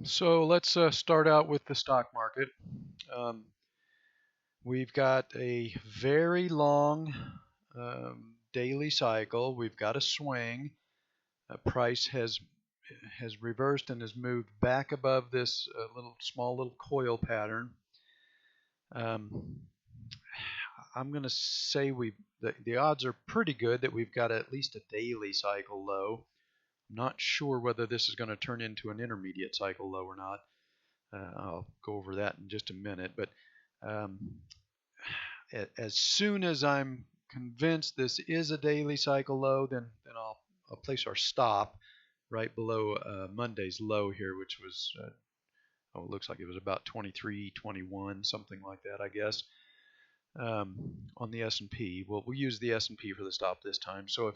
So let's start out with the stock market. Um, we've got a very long daily cycle. We've got a swing. Price has reversed and has moved back above this little coil pattern. Um, I'm going to say the odds are pretty good that we've got at least a daily cycle low. I'm not sure whether this is going to turn into an intermediate cycle low or not. I'll go over that in just a minute. But um, as soon as I'm convinced this is a daily cycle low, then I'll place our stop right below Monday's low here, which was it looks like it was about 23.21, something like that, I guess, on the S&P. Well, we'll use the S&P for the stop this time. So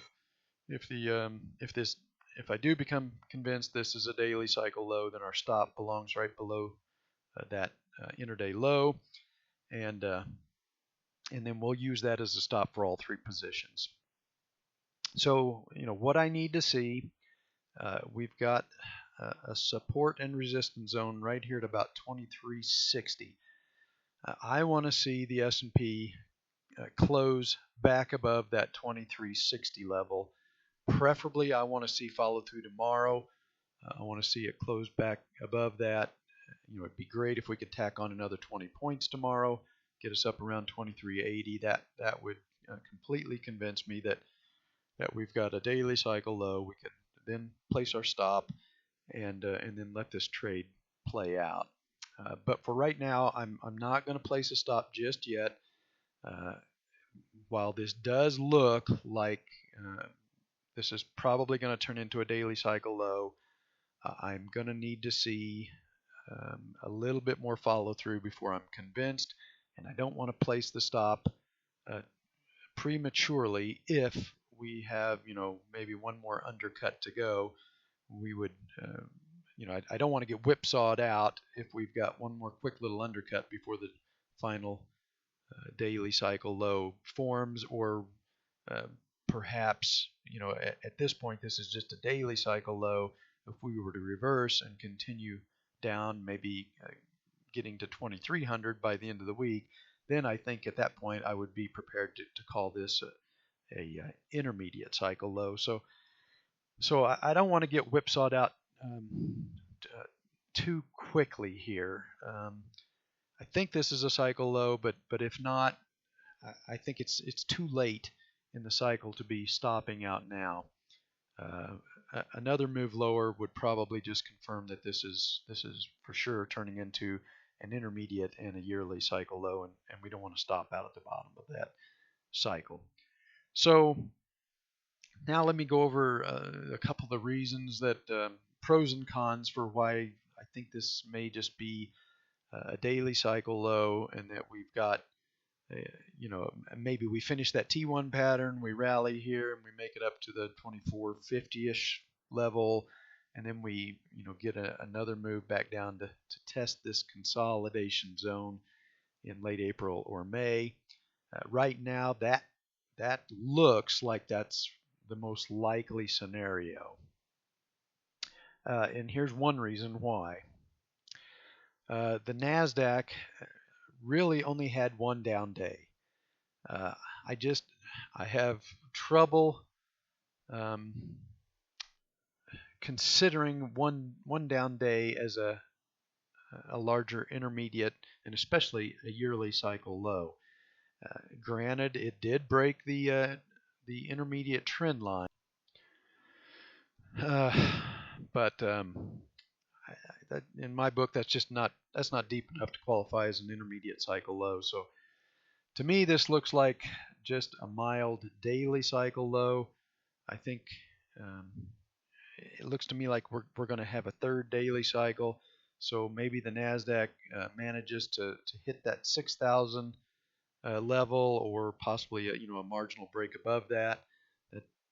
if I do become convinced this is a daily cycle low, then our stop belongs right below that intraday low, and then we'll use that as a stop for all three positions. So what I need to see, we've got a support and resistance zone right here at about 2360. I want to see the S&P close back above that 2360 level. Preferably, I want to see follow through tomorrow. I want to see it close back above that. It'd be great if we could tack on another 20 points tomorrow, get us up around 2380. That would completely convince me that we've got a daily cycle low. We could then place our stop and then let this trade play out. But for right now, I'm not going to place a stop just yet. While this does look like this is probably going to turn into a daily cycle low, I'm going to need to see a little bit more follow through before I'm convinced, and I don't want to place the stop prematurely. If we have maybe one more undercut to go, we would I don't want to get whipsawed out if we've got one more quick little undercut before the final daily cycle low forms, or uh, perhaps at this point this is just a daily cycle low. If we were to reverse and continue down, maybe getting to 2300 by the end of the week, then I think at that point I would be prepared to call this a intermediate cycle low. So I don't want to get whipsawed out too quickly here. I think this is a cycle low, but if not, I think it's too late in the cycle to be stopping out now. Another move lower would probably just confirm that this is for sure turning into an intermediate and a yearly cycle low, and we don't want to stop out at the bottom of that cycle. So now let me go over a couple of the reasons that pros and cons for why I think this may just be a daily cycle low, and that we've got maybe we finish that T1 pattern, we rally here, and we make it up to the 2450-ish level, and then we get another move back down to test this consolidation zone in late April or May. Right now, that looks like that's the most likely scenario. And here's one reason why. The NASDAQ really only had one down day. Uh, I have trouble um, considering one down day as a larger intermediate and especially a yearly cycle low. Granted, it did break the intermediate trend line, but in my book, that's not deep enough to qualify as an intermediate cycle low. So to me, this looks like just a mild daily cycle low. I think um, it looks to me like we're going to have a third daily cycle. So maybe the Nasdaq manages to hit that 6,000 level, or possibly a marginal break above that.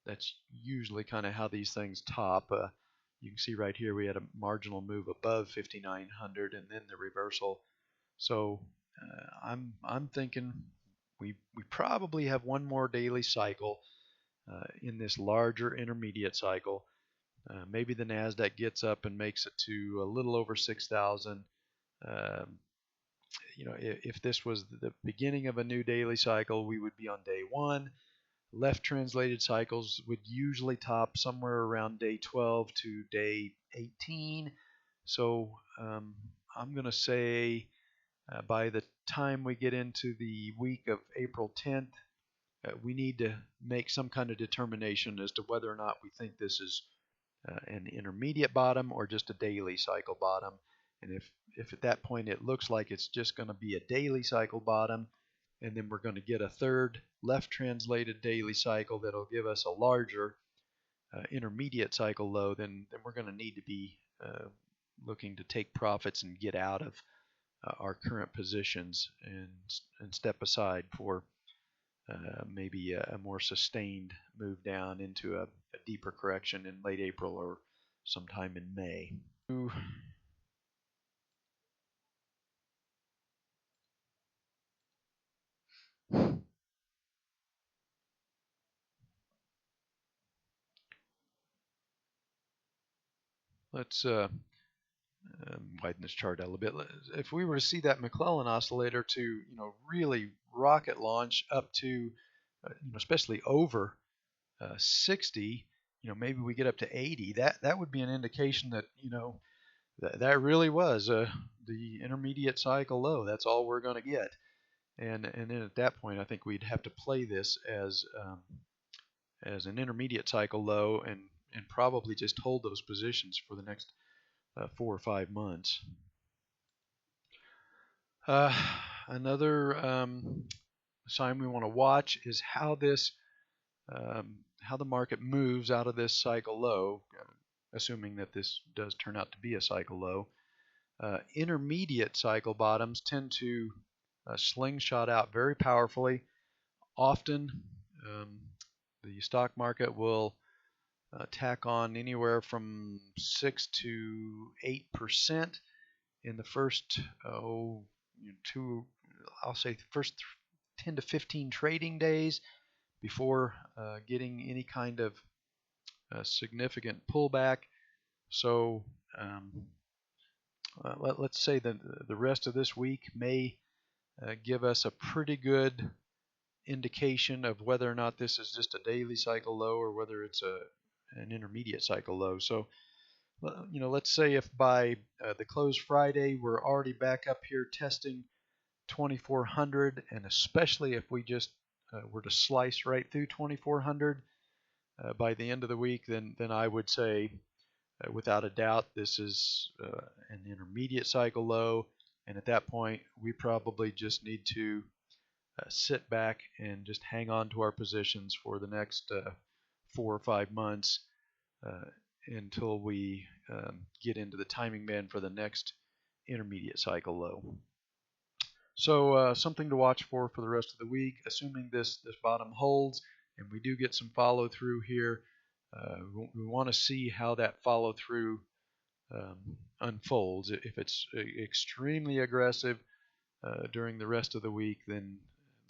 That's usually kind of how these things top. You can see right here we had a marginal move above 5,900 and then the reversal. So I'm thinking we probably have one more daily cycle in this larger intermediate cycle, Maybe the Nasdaq gets up and makes it to a little over 6,000. Um, if this was the beginning of a new daily cycle, we would be on day one. Left translated cycles would usually top somewhere around day 12 to day 18. So I'm going to say by the time we get into the week of April 10th, we need to make some kind of determination as to whether or not we think this is an intermediate bottom or just a daily cycle bottom. And if at that point it looks like it's just going to be a daily cycle bottom, and then we're going to get a third left translated daily cycle that'll give us a larger intermediate cycle low, then we're going to need to be looking to take profits and get out of our current positions and step aside for maybe a more sustained move down into a deeper correction in late April or sometime in May. Let's widen this chart out a little bit. If we were to see that McClellan oscillator to really rocket launch up to especially over 60, maybe we get up to 80. That would be an indication that that really was the intermediate cycle low. That's all we're going to get. And then at that point, I think we'd have to play this as an intermediate cycle low and probably just hold those positions for the next 4 or 5 months. Another sign we want to watch is how the market moves out of this cycle low, assuming that this does turn out to be a cycle low. Intermediate cycle bottoms tend to slingshot out very powerfully. Often, the stock market will tack on anywhere from 6 to 8% in the first first 10 to 15 trading days before getting any kind of significant pullback. So let's say that the rest of this week may give us a pretty good indication of whether or not this is just a daily cycle low or whether it's an intermediate cycle low. So let's say if by the close Friday we're already back up here testing 2400, and especially if we just were to slice right through 2400 by the end of the week, then I would say without a doubt this is an intermediate cycle low, and at that point we probably just need to sit back and just hang on to our positions for the next 4 or 5 months until we get into the timing band for the next intermediate cycle low. So something to watch for the rest of the week, assuming this bottom holds and we do get some follow through here. We want to see how that follow through unfolds. If it's extremely aggressive during the rest of the week, then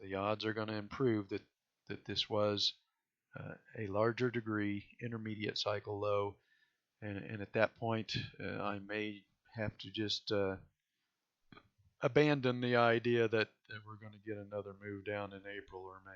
the odds are going to improve that this was a larger degree intermediate cycle low, and at that point I may have to just abandon the idea that we're going to get another move down in April or May.